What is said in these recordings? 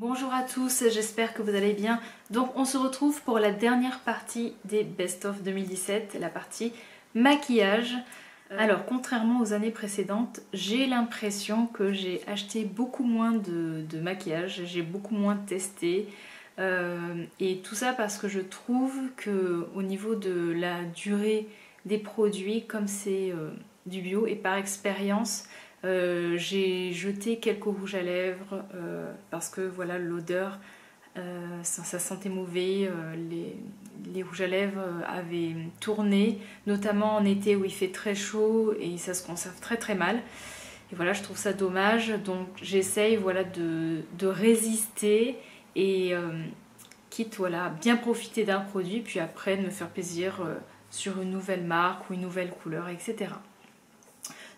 Bonjour à tous, j'espère que vous allez bien. Donc on se retrouve pour la dernière partie des Best of 2017, la partie maquillage. Alors contrairement aux années précédentes, j'ai l'impression que j'ai acheté beaucoup moins de maquillage, j'ai beaucoup moins testé. Et tout ça parce que je trouve que au niveau de la durée des produits, comme c'est du bio et par expérience, j'ai jeté quelques rouges à lèvres parce que voilà, l'odeur, ça sentait mauvais, les rouges à lèvres avaient tourné, notamment en été où il fait très chaud et ça se conserve très très mal. Et voilà, je trouve ça dommage, donc j'essaye voilà, de résister et quitte voilà, bien profiter d'un produit, puis après de me faire plaisir sur une nouvelle marque ou une nouvelle couleur, etc.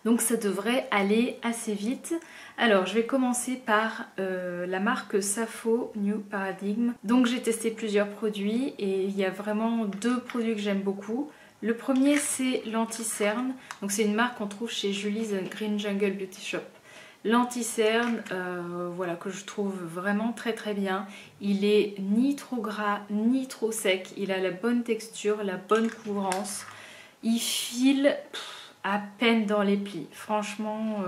Donc ça devrait aller assez vite. Alors je vais commencer par la marque Safo New Paradigm. Donc j'ai testé plusieurs produits et il y a vraiment deux produits que j'aime beaucoup. Le premier c'est l'anti-cerne. Donc c'est une marque qu'on trouve chez Julie's Green Jungle Beauty Shop. L'anti-cerne, voilà, que je trouve vraiment très très bien. Il est ni trop gras ni trop sec. Il a la bonne texture, la bonne couvrance. Il file à peine dans les plis. Franchement,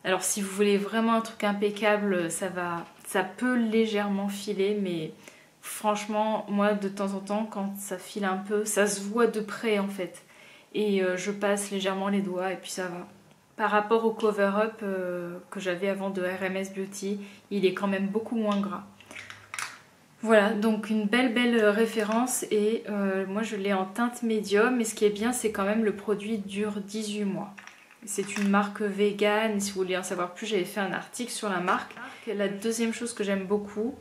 alors si vous voulez vraiment un truc impeccable, ça peut légèrement filer, mais franchement, moi de temps en temps, quand ça file un peu, ça se voit de près en fait. Et je passe légèrement les doigts et puis ça va. Par rapport au cover-up que j'avais avant de RMS Beauty, il est quand même beaucoup moins gras. Voilà, donc une belle référence et moi je l'ai en teinte médium et ce qui est bien c'est quand même le produit dure 18 mois. C'est une marque vegan, si vous voulez en savoir plus j'avais fait un article sur la marque. La deuxième chose que j'aime beaucoup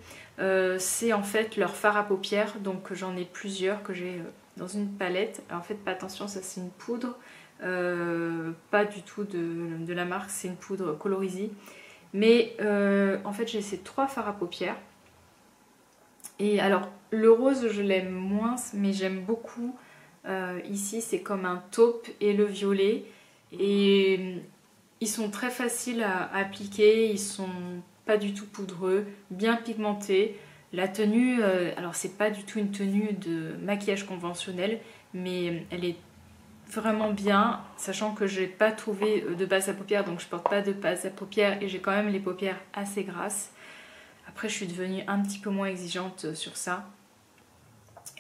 c'est en fait leur fard à paupières, donc j'en ai plusieurs que j'ai dans une palette. Alors faites pas attention, ça c'est une poudre, pas du tout de la marque, c'est une poudre colorisée. Mais en fait j'ai ces trois fards à paupières. Et alors, le rose, je l'aime moins, mais j'aime beaucoup. Ici, c'est comme un taupe et le violet. Et ils sont très faciles à appliquer, ils sont pas du tout poudreux, bien pigmentés. La tenue, alors c'est pas du tout une tenue de maquillage conventionnel, mais elle est vraiment bien, sachant que j'ai pas trouvé de base à paupières, donc je porte pas de base à paupières et j'ai quand même les paupières assez grasses. Après, je suis devenue un petit peu moins exigeante sur ça.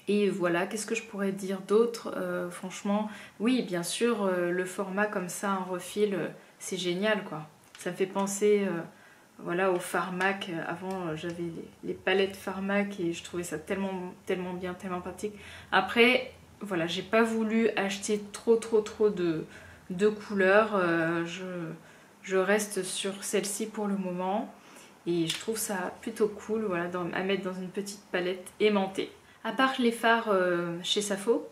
Et voilà, qu'est-ce que je pourrais dire d'autre franchement, oui, bien sûr, le format comme ça, en refil, c'est génial, quoi. Ça me fait penser voilà, au Pharmac. Avant, j'avais les palettes Pharmac et je trouvais ça tellement bien, tellement pratique. Après, voilà, j'ai pas voulu acheter trop de couleurs. Je reste sur celle-ci pour le moment. Et je trouve ça plutôt cool voilà, à mettre dans une petite palette aimantée. À part les fards chez Safo,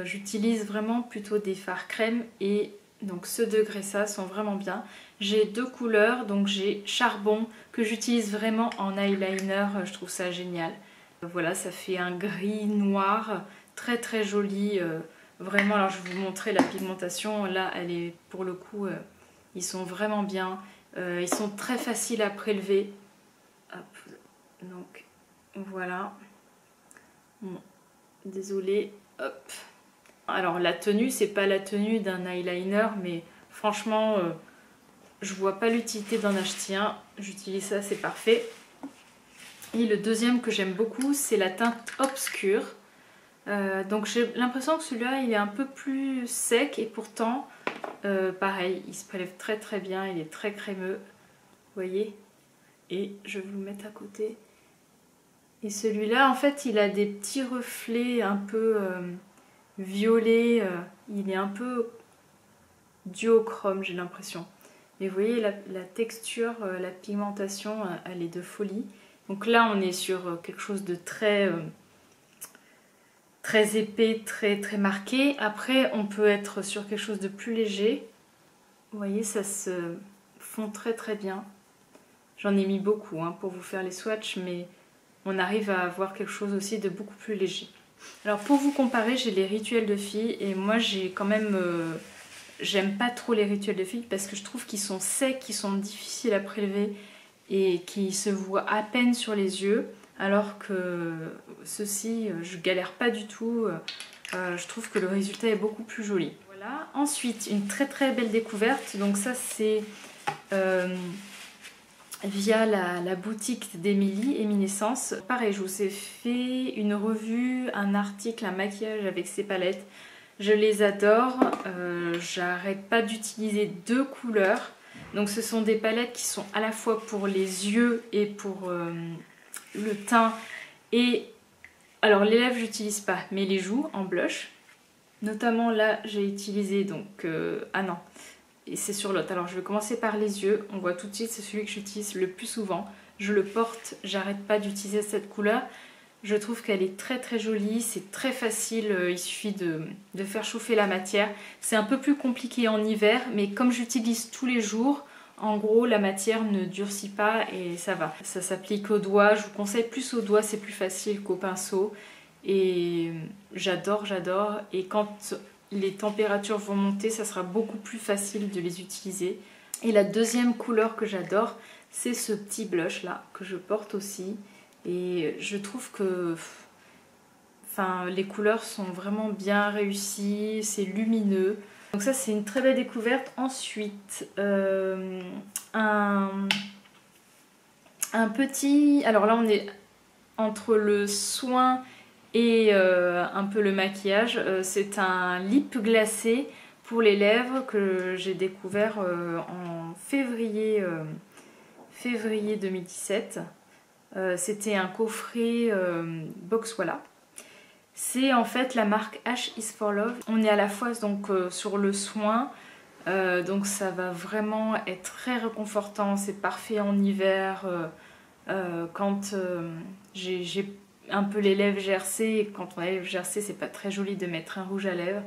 j'utilise vraiment plutôt des fards crème et donc ceux de Gressa sont vraiment bien. J'ai deux couleurs, donc j'ai Charbon que j'utilise vraiment en eyeliner, je trouve ça génial. Voilà, ça fait un gris noir très joli. Vraiment, alors je vais vous montrer la pigmentation. Là, elle est pour le coup, ils sont vraiment bien. Ils sont très faciles à prélever. Hop, donc voilà. Bon, désolée. Hop. Alors la tenue, c'est pas la tenue d'un eyeliner, mais franchement, je vois pas l'utilité d'en acheter un. J'utilise ça, c'est parfait. Et le deuxième que j'aime beaucoup, c'est la teinte obscure. Donc j'ai l'impression que celui-là, il est un peu plus sec et pourtant... pareil, il se prélève très bien, il est très crémeux, vous voyez. Et je vais vous le mettre à côté. Et celui-là, en fait, il a des petits reflets un peu violets. Il est un peu duochrome, j'ai l'impression. Mais vous voyez, la texture, la pigmentation, elle est de folie. Donc là, on est sur quelque chose de très épais, très marqué. Après, on peut être sur quelque chose de plus léger. Vous voyez, ça se fond très bien. J'en ai mis beaucoup hein, pour vous faire les swatchs, mais on arrive à avoir quelque chose aussi de beaucoup plus léger. Alors pour vous comparer, j'ai les rituels de filles et moi j'ai quand même... j'aime pas trop les rituels de filles parce que je trouve qu'ils sont secs, qu'ils sont difficiles à prélever et qui se voit à peine sur les yeux, alors que ceci, je galère pas du tout. Je trouve que le résultat est beaucoup plus joli. Voilà. Ensuite, une très très belle découverte. Donc ça, c'est via la boutique d'Emilie, Eminescence. Pareil, je vous ai fait une revue, un article, un maquillage avec ces palettes. Je les adore. J'arrête pas d'utiliser deux couleurs. Donc ce sont des palettes qui sont à la fois pour les yeux et pour le teint. Et alors les lèvres j'utilise pas, mais les joues en blush. Notamment là j'ai utilisé donc... ah non, et c'est sur l'autre. Alors je vais commencer par les yeux. On voit tout de suite, c'est celui que j'utilise le plus souvent. Je le porte, j'arrête pas d'utiliser cette couleur. Je trouve qu'elle est très très jolie, c'est très facile, il suffit de faire chauffer la matière. C'est un peu plus compliqué en hiver, mais comme j'utilise tous les jours, en gros la matière ne durcit pas et ça va. Ça s'applique au doigt, je vous conseille plus au doigt, c'est plus facile qu'au pinceau. Et j'adore, j'adore. Et quand les températures vont monter, ça sera beaucoup plus facile de les utiliser. Et la deuxième couleur que j'adore, c'est ce petit blush là, que je porte aussi. Et je trouve que les couleurs sont vraiment bien réussies, c'est lumineux. Donc ça c'est une très belle découverte. Ensuite, un petit... Alors là on est entre le soin et un peu le maquillage. C'est un lip glacé pour les lèvres que j'ai découvert en février 2017. C'était un coffret Boxwala. C'est en fait la marque H is for Love. On est à la fois donc sur le soin, donc ça va vraiment être très réconfortant. C'est parfait en hiver quand j'ai un peu les lèvres gercées. Et quand on a les lèvres gercées, c'est pas très joli de mettre un rouge à lèvres.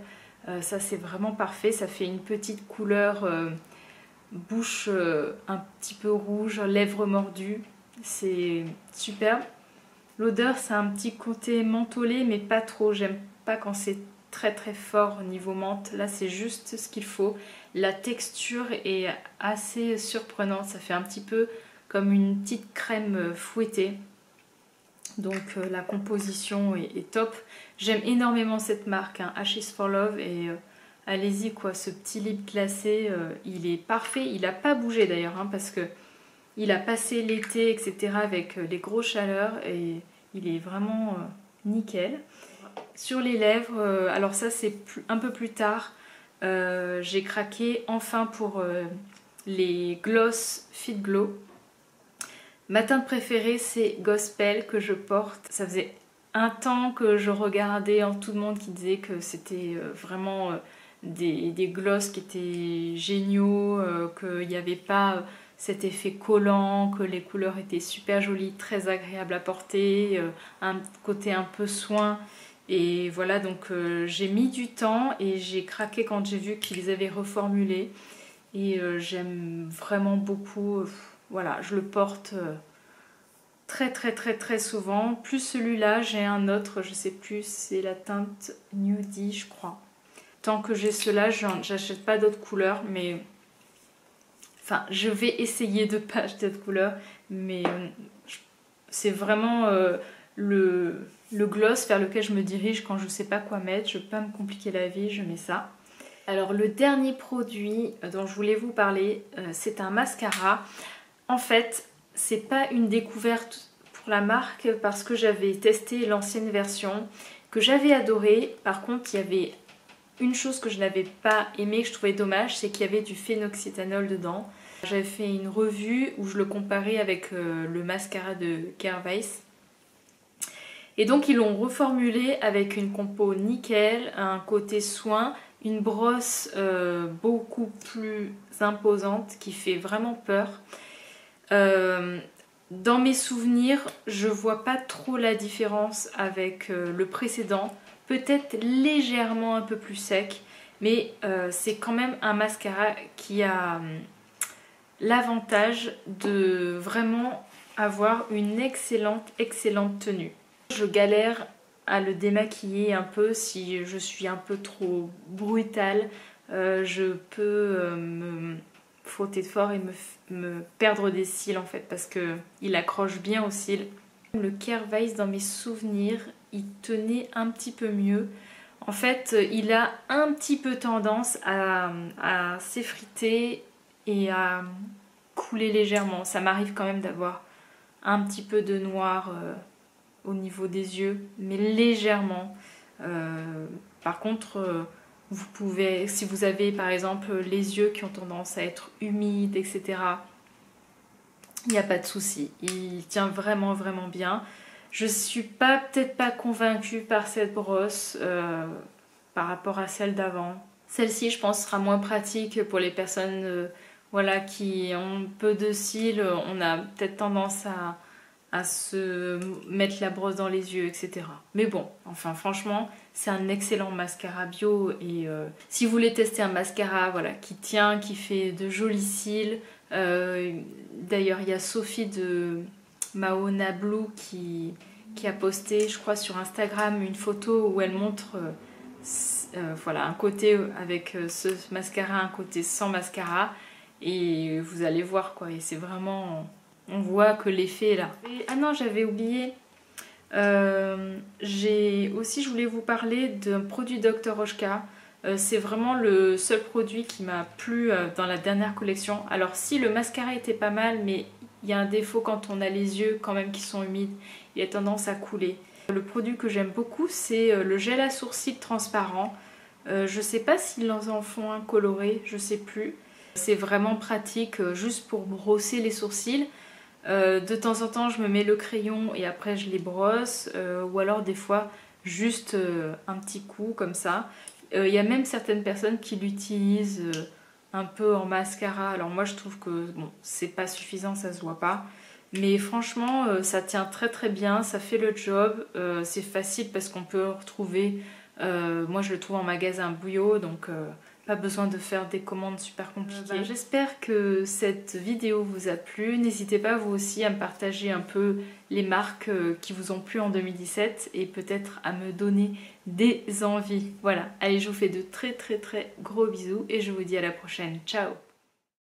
Ça c'est vraiment parfait. Ça fait une petite couleur bouche un petit peu rouge, lèvres mordues. C'est superbe. L'odeur, c'est un petit côté mentholé, mais pas trop. J'aime pas quand c'est très très fort au niveau menthe. Là, c'est juste ce qu'il faut. La texture est assez surprenante. Ça fait un petit peu comme une petite crème fouettée. Donc la composition est top. J'aime énormément cette marque, hein, H is for Love. Et allez-y, quoi, ce petit lip glacé, il est parfait. Il n'a pas bougé d'ailleurs, hein, parce que il a passé l'été, etc. avec les grosses chaleurs et il est vraiment nickel. Sur les lèvres, alors ça c'est un peu plus tard, j'ai craqué enfin pour les Gloss Fit Glow. Ma teinte préférée c'est Gospel que je porte. Ça faisait un temps que je regardais en tout le monde qui disait que c'était vraiment des gloss qui étaient géniaux, qu'il n'y avait pas... cet effet collant, que les couleurs étaient super jolies, très agréables à porter, un côté un peu soin. Et voilà, donc j'ai mis du temps et j'ai craqué quand j'ai vu qu'ils avaient reformulé. Et j'aime vraiment beaucoup, voilà, je le porte très très très très souvent. Plus celui-là, j'ai un autre, je sais plus, c'est la teinte Nudie, je crois. Tant que j'ai cela, j'achète pas d'autres couleurs, mais... Enfin, je vais essayer de ne pas acheter de couleur, mais c'est vraiment le gloss vers lequel je me dirige quand je ne sais pas quoi mettre. Je ne veux pas me compliquer la vie, je mets ça. Alors le dernier produit dont je voulais vous parler, c'est un mascara. En fait, c'est pas une découverte pour la marque parce que j'avais testé l'ancienne version que j'avais adorée. Par contre, il y avait une chose que je n'avais pas aimé, que je trouvais dommage, c'est qu'il y avait du phénoxyéthanol dedans. J'avais fait une revue où je le comparais avec le mascara de Kervice. Et donc ils l'ont reformulé avec une compo nickel, un côté soin, une brosse beaucoup plus imposante qui fait vraiment peur. Dans mes souvenirs, je vois pas trop la différence avec le précédent. Peut-être légèrement un peu plus sec, mais c'est quand même un mascara qui a l'avantage de vraiment avoir une excellente tenue. Je galère à le démaquiller un peu si je suis un peu trop brutale. Je peux frotter fort et me perdre des cils en fait, parce que il accroche bien aux cils. Le Kervice, dans mes souvenirs, il tenait un petit peu mieux. En fait, il a un petit peu tendance à s'effriter et à couler légèrement. Ça m'arrive quand même d'avoir un petit peu de noir au niveau des yeux, mais légèrement. Par contre, vous pouvez, si vous avez par exemple les yeux qui ont tendance à être humides, etc., il n'y a pas de souci. Il tient vraiment vraiment bien. Je suis peut-être pas convaincue par cette brosse par rapport à celle d'avant. Celle-ci, je pense, sera moins pratique pour les personnes voilà, qui ont peu de cils. On a peut-être tendance à se mettre la brosse dans les yeux, etc. Mais bon, enfin franchement, c'est un excellent mascara bio. Et si vous voulez tester un mascara voilà, qui tient, qui fait de jolis cils, d'ailleurs il y a Sophie de Maona Blue qui a posté, je crois, sur Instagram une photo où elle montre voilà, un côté avec ce mascara, un côté sans mascara, et vous allez voir quoi, et c'est vraiment, on voit que l'effet est là. Ah non, j'avais oublié, je voulais vous parler d'un produit Dr. Oshka. C'est vraiment le seul produit qui m'a plu dans la dernière collection. Alors si le mascara était pas mal, mais il y a un défaut quand on a les yeux quand même qui sont humides, il a tendance à couler. Le produit que j'aime beaucoup, c'est le gel à sourcils transparent. Je sais pas s'ils en font un coloré, je sais plus. C'est vraiment pratique juste pour brosser les sourcils. De temps en temps je me mets le crayon et après je les brosse, ou alors des fois juste un petit coup comme ça. Il y a même certaines personnes qui l'utilisent un peu en mascara. Alors moi je trouve que bon, c'est pas suffisant, ça se voit pas. Mais franchement ça tient très très bien, ça fait le job. C'est facile parce qu'on peut retrouver, moi je le trouve en magasin Bouillot, donc pas besoin de faire des commandes super compliquées. J'espère que cette vidéo vous a plu. N'hésitez pas vous aussi à me partager un peu les marques qui vous ont plu en 2017 et peut-être à me donner des envies. Voilà, allez, je vous fais de très très très gros bisous et je vous dis à la prochaine. Ciao!